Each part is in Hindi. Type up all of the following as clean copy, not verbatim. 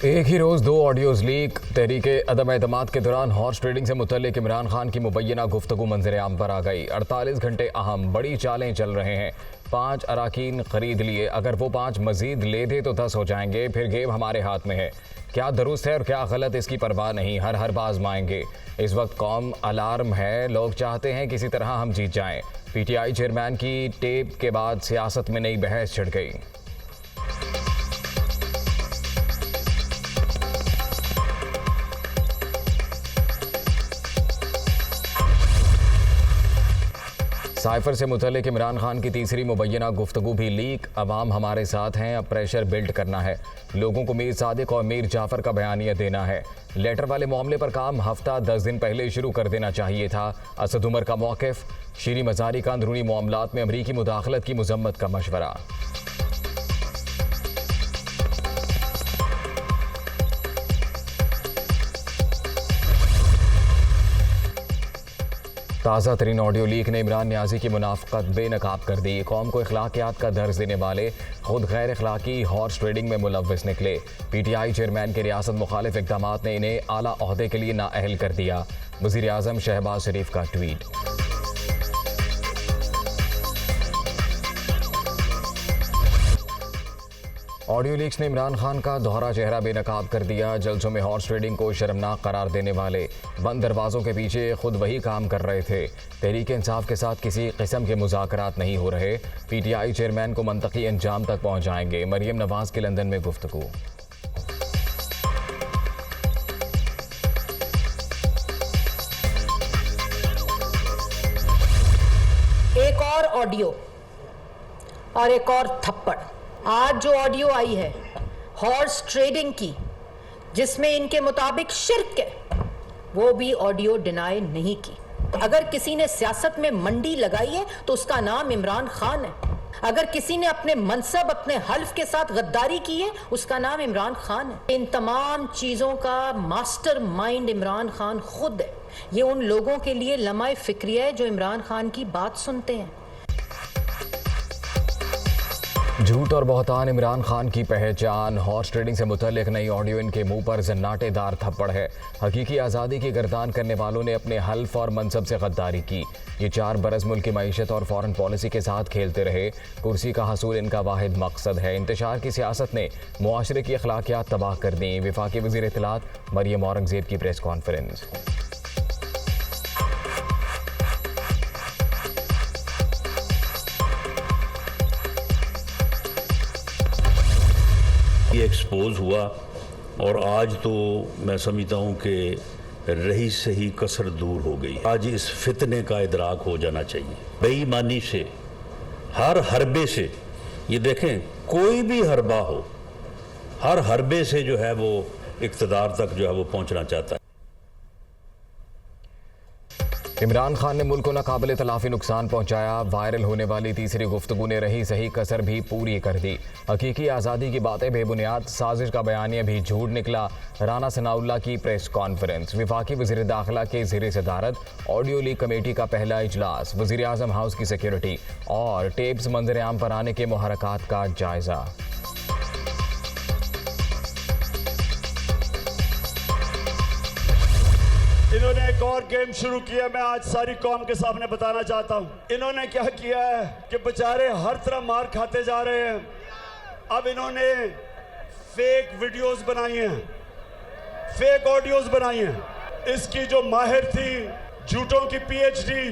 एक ही रोज दो ऑडियोज लीक। तहरीके अदम एतमाद के दौरान हॉर्स ट्रेडिंग से मुतल्लिक इमरान खान की मुबैना गुफ्तगू मंजर आम पर आ गई। 48 घंटे अहम बड़ी चालें चल रहे हैं। 5 अराकीन खरीद लिए, अगर वो 5 मजीद ले दे तो 10 हो जाएंगे। फिर गेम हमारे हाथ में है, क्या दुरुस्त है और क्या गलत इसकी परवाह नहीं, हर बार आजमाएंगे। इस वक्त कौम अलार्म है, लोग चाहते हैं किसी तरह हम जीत जाएं। पीटीआई चेयरमैन की टेप के बाद सियासत में नई बहस छिड़ गई। साइफर से मुतल्लिक इमरान खान की तीसरी मुबैना गुफ्तगू भी लीक। अवाम हमारे साथ हैं, अब प्रेशर बिल्ड करना है। लोगों को मीर सादिक और मीर जाफर का बयानिया देना है। लेटर वाले मामले पर काम हफ्ता 10 दिन पहले शुरू कर देना चाहिए था। असद उमर का मौक़िफ़, शीरी मज़ारी का अंदरूनी मामलात में अमरीकी मुदाखलत की मज़म्मत का मशवरा। ताज़ा तरीन ऑडियो लीक ने इमरान न्याजी की मुनाफ़क़त बेनकाब कर दी। कौम को इखलाकियात का दर्ज देने वाले खुद गैर इखलाकी हॉर्स ट्रेडिंग में मुलव्वस निकले। पीटीआई चेयरमैन के रियासत मुखालिफ इक़दामात ने इन्हें आला ओहदे के लिए नाअहल कर दिया। वज़ीर आज़म शहबाज शरीफ का ट्वीट। ऑडियो लीक्स ने इमरान खान का दोहरा चेहरा बेनकाब कर दिया। जल्सों में हॉर्स ट्रेडिंग को शर्मनाक करार देने वाले बंद दरवाज़ों के पीछे खुद वही काम कर रहे थे। तहरीक इंसाफ के साथ किसी किस्म के मुज़ाकरात नहीं हो रहे। पीटीआई चेयरमैन को मंतकी अंजाम तक पहुँचाएंगे। मरियम नवाज की लंदन में गुफ्तगू। एक और ऑडियो और एक और थप्पड़। आज जो ऑडियो आई है हॉर्स ट्रेडिंग की, जिसमें इनके मुताबिक शिर्क है, वो भी ऑडियो डिनाई नहीं की। अगर किसी ने सियासत में मंडी लगाई है तो उसका नाम इमरान खान है। अगर किसी ने अपने मनसब, अपने हल्फ के साथ गद्दारी की है, उसका नाम इमरान खान है। इन तमाम चीज़ों का मास्टर माइंड इमरान खान खुद है। ये उन लोगों के लिए लम्हा फिक्रिया है जो इमरान खान की बात सुनते हैं। झूठ और बहतान इमरान खान की पहचान। हॉर्स ट्रेडिंग से मुतल्लिक नई ऑडियो इनके मुंह पर जन्नाटेदार थप्पड़ है। हकीकी आज़ादी की गर्दान करने वालों ने अपने हल्फ और मनसब से गद्दारी की। ये 4 बरस मुल्क की मईशत और फॉरेन पॉलिसी के साथ खेलते रहे। कुर्सी का हसूल इनका वाहिद मकसद है। इंतशार की सियासत ने मुआशरे की अखलाकियात तबाह कर दी। वफाकी वज़ीर इत्तलात मरियम औरंगज़ेब की प्रेस कॉन्फ्रेंस। ये एक्सपोज हुआ और आज तो मैं समझता हूँ कि रही सही कसर दूर हो गई। आज इस फितने का इदराक हो जाना चाहिए। बेईमानी से, हर हरबे से, ये देखें कोई भी हरबा हो, हर हरबे से जो है वो इक़्तिदार तक जो है वो पहुँचना चाहता है। इमरान खान ने मुल्क को नाकाबिले तलाफी नुकसान पहुंचाया। वायरल होने वाली तीसरी गुफ्तगू ने रही सही कसर भी पूरी कर दी। हकीकी आज़ादी की बातें बेबुनियाद, साजिश का बयानिया भी झूठ निकला। राना सनाउल्लाह की प्रेस कॉन्फ्रेंस। वफाकी वज़ीर दाखिला के ज़ेर सदारत ऑडियो लीक कमेटी का पहला इजलास। वज़ीर आज़म हाउस की सिक्योरिटी और टेप्स मंजर आम पर आने के मुहरकात का जायजा। इन्होंने एक और गेम शुरू किया। मैं आज सारी कौम के सामने बताना चाहता हूँ इन्होंने क्या किया है कि बेचारे हर तरह मार खाते जा रहे हैं। अब इन्होंने फेक वीडियोस बनाई हैं, फेक ऑडियोस बनाई हैं। इसकी जो माहिर थी झूठों की पीएचडी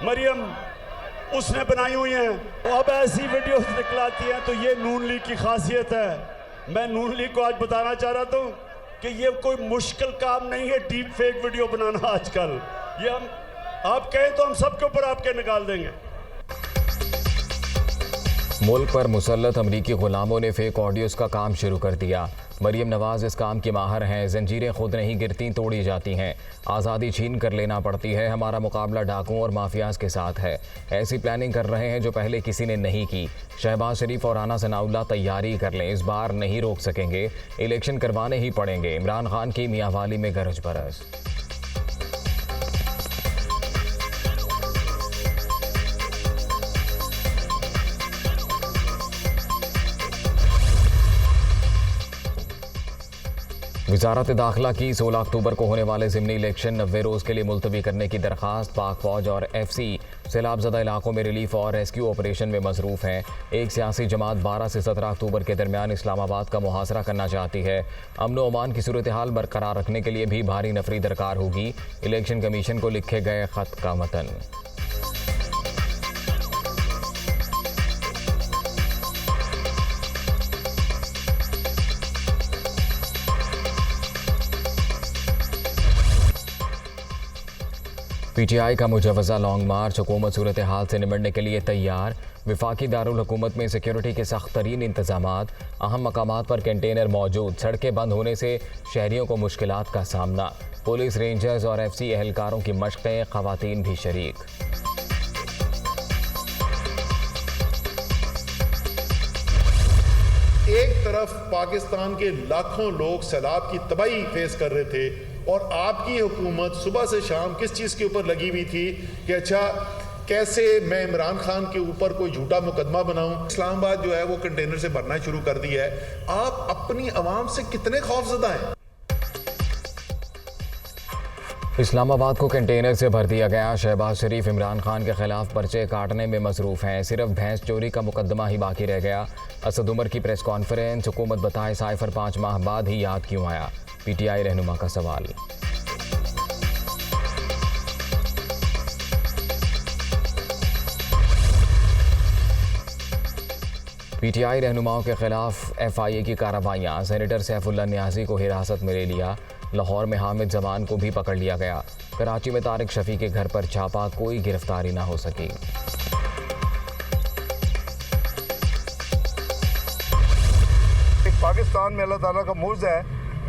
मरियम, उसने बनाई हुई हैं। अब ऐसी वीडियोस निकलाती हैं। तो ये नून लीग की खासियत है। मैं नून लीग को आज बताना चाह रहा था कि ये कोई मुश्किल काम नहीं है डीप फेक वीडियो बनाना आजकल। ये हम आप कहें तो हम सबके ऊपर आपके निकाल देंगे। मुल्क पर मुसल्लत अमरीकी गुलामों ने फेक ऑडियोज़ का काम शुरू कर दिया। मरियम नवाज इस काम की माहिर हैं। जंजीरें खुद नहीं गिरती, तोड़ी जाती हैं। आज़ादी छीन कर लेना पड़ती है। हमारा मुकाबला डाकुओं और माफियाज के साथ है। ऐसी प्लानिंग कर रहे हैं जो पहले किसी ने नहीं की। शहबाज शरीफ और राना सनाउल्लाह तैयारी कर लें, इस बार नहीं रोक सकेंगे। इलेक्शन करवाने ही पड़ेंगे। इमरान खान की मियांवाली में गरज बरस। वजारत दाखिला की 16 अक्टूबर को होने वाले ज़िमनी इलेक्शन 90 रोज़ के लिए मुलतवी करने की दरख्वास्त। पाक फौज और FC सैलाबज़दा इलाकों में रिलीफ और रेस्क्यू ऑपरेशन में मसरूफ़ हैं। एक सियासी जमात 12 से 17 अक्टूबर के दरमियान इस्लामाबाद का मुहासरा करना चाहती है। अमन व अमान की सूरत हाल बरकरार रखने के लिए भी भारी नफरी दरकार होगी। इलेक्शन कमीशन को लिखे गए ख़त का मतन। PTI का मुजवज़ा लॉन्ग मार्च। हुकूमत सूरत हाल से निमटने के लिए तैयार। विफाकी दारुल हुकूमत में सिक्योरिटी के सख्त तरीन इंतजामात। अहम मकामात पर कंटेनर मौजूद। सड़कें बंद होने से शहरियों को मुश्किलात का सामना। पुलिस, रेंजर्स और FC एहलकारों की मशक़ें, ख़वातीन भी शरीक। एक तरफ पाकिस्तान के लाखों लोग सैलाब की तबाही फेस कर रहे थे और आपकी हुकूमत सुबह से शाम किस चीज़ के ऊपर लगी हुई थी कि अच्छा कैसे मैं इमरान खान के ऊपर कोई झूठा मुकदमा बनाऊं। इस्लामाबाद जो है वो कंटेनर से भरना शुरू कर दिया है। आप अपनी आवाम से कितने खौफजदा हैं? इस्लामाबाद को कंटेनर से भर दिया गया। शहबाज शरीफ इमरान खान के खिलाफ पर्चे काटने में मसरूफ़ हैं। सिर्फ भैंस चोरी का मुकदमा ही बाकी रह गया। असद उमर की प्रेस कॉन्फ्रेंस। हुकूमत बताए साइफर 5 माह बाद ही याद क्यों आया। PTI रहनुमा का सवाल। PTI रहनुमाओं के खिलाफ FIA की कार्रवाइयाँ। सेनेटर सैफुल्लाह न्याजी को हिरासत में ले लिया। लाहौर में हामिद जमान को भी पकड़ लिया गया। कराची में तारिक शफी के घर पर छापा, कोई गिरफ्तारी ना हो सकी। पाकिस्तान में अल्लाह ताला का मुर्ज़ है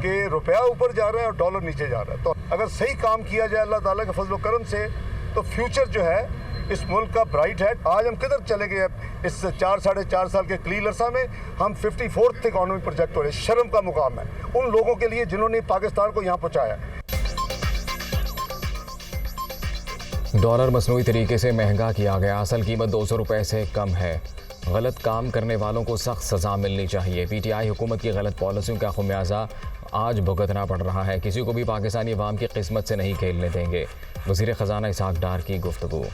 कि रुपया ऊपर जा रहा है और डॉलर नीचे जा रहा है। तो अगर सही काम किया जाए अल्लाह ताला के फजल करम से तो फ्यूचर जो है इस मुल्क का ब्राइट है। आज हम किधर चले गए? इस 4-4.5 साल के कलील अरसा में हम 54th इकॉनमी प्रोजेक्ट हो रहे। शर्म का मुकाम है उन लोगों के लिए जिन्होंने पाकिस्तान को यहाँ पहुँचाया। डॉलर मसनूई तरीके से महंगा किया गया। असल कीमत 200 रुपये से कम है। गलत काम करने वालों को सख्त सज़ा मिलनी चाहिए। PTI हुकूमत की गलत पॉलिसियों का खुमियाजा आज भुगतना पड़ रहा है। किसी को भी पाकिस्तानी अवाम की किस्मत से नहीं खेलने देंगे। वज़ीर ख़जाना इसहाक डार की गुफ्तगू।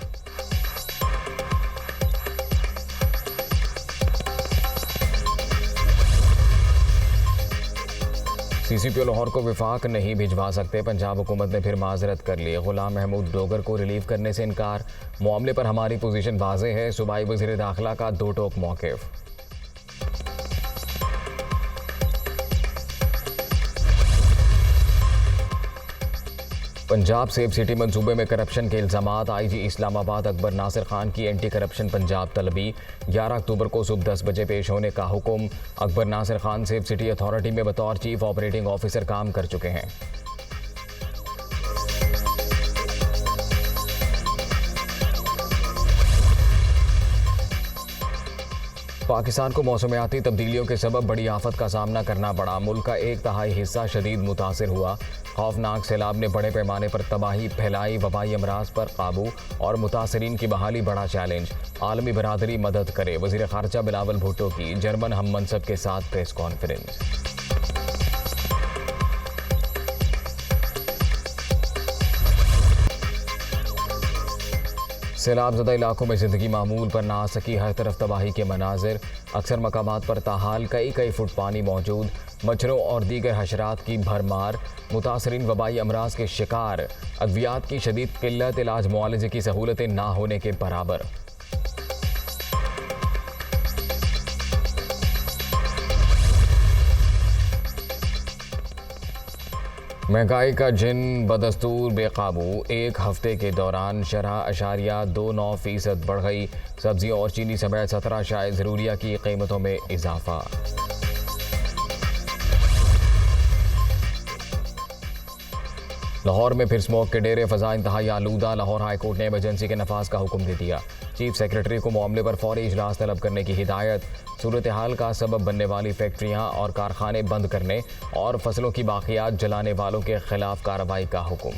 CCPO लाहौर को विफाक नहीं भिजवा सकते। पंजाब हुकूमत ने फिर माजरत कर ली। गुलाम महमूद डोगर को रिलीव करने से इनकार। मामले पर हमारी पोजीशन वाज़ेह है। सूबाई वज़ीर दाखिला का दो टोक मौक़िफ़। पंजाब सेफ सिटी मंसूबे में करप्शन के इल्ज़ामात। IG इस्लामाबाद अकबर नासिर खान की एंटी करप्शन पंजाब तलबी। 11 अक्टूबर को सुबह 10 बजे पेश होने का हुक्म। Akbar Nasir Khan safe city authority में बतौर चीफ ऑपरेटिंग ऑफिसर काम कर चुके हैं। पाकिस्तान को मौसमियाती तब्दीलियों के सबब बड़ी आफत का सामना करना पड़ा। मुल्क का 1/3 हिस्सा शदीद मुतासिर हुआ। खौफनाक सैलाब ने बड़े पैमाने पर तबाही फैलाई। वबाई अमराज पर काबू और मुतासरीन की बहाली बड़ा चैलेंज। आलमी बरादरी मदद करे। वज़ीर ख़ारजा बिलावल भुट्टो की जर्मन हम मनसब के साथ प्रेस कॉन्फ्रेंस। सैलाबज़दा इलाकों में ज़िंदगी मामूल पर ना आ सकी। हर तरफ तबाही के मनाजिर। अक्सर मकामात पर ताहाल कई फुट पानी मौजूद। मच्छरों और दीगर हशरात की भरमार। मुतासरीन वबाई अमराज के शिकार। अद्वियात की शदीद किल्लत। इलाज मुआलजे की सहूलतें ना होने के बराबर। महंगाई का जिन बदस्तूर बेकाबू। एक हफ्ते के दौरान शरह 0.29% बढ़ गई। सब्जियों और चीनी समेत 17 शायद ज़रूरिया की कीमतों में इजाफा। लाहौर में फिर स्मोक के डेरे। फ़ज़ा इंतहाई आलूदा। लाहौर हाई कोर्ट ने इमरजेंसी के नफाज का हुक्म दे दिया। चीफ सेक्रेटरी को मामले पर फौरी इजलास तलब करने की हिदायत। सूरत हाल का सबब बनने वाली फैक्ट्रियां और कारखाने बंद करने और फसलों की बाकियात जलाने वालों के खिलाफ कार्रवाई का हुक्म।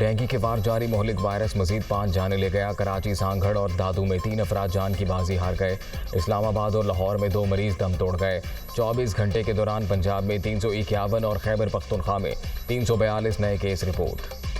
डेंगू के वार जारी मोहलिक वायरस मजीद 5 जाने ले गया। कराची, सांगड़ और दादू में 3 अफराद जान की बाजी हार गए। इस्लामाबाद और लाहौर में 2 मरीज दम तोड़ गए। 24 घंटे के दौरान पंजाब में 351 और खैबर पख्तूनख्वा में 342 नए केस रिपोर्ट।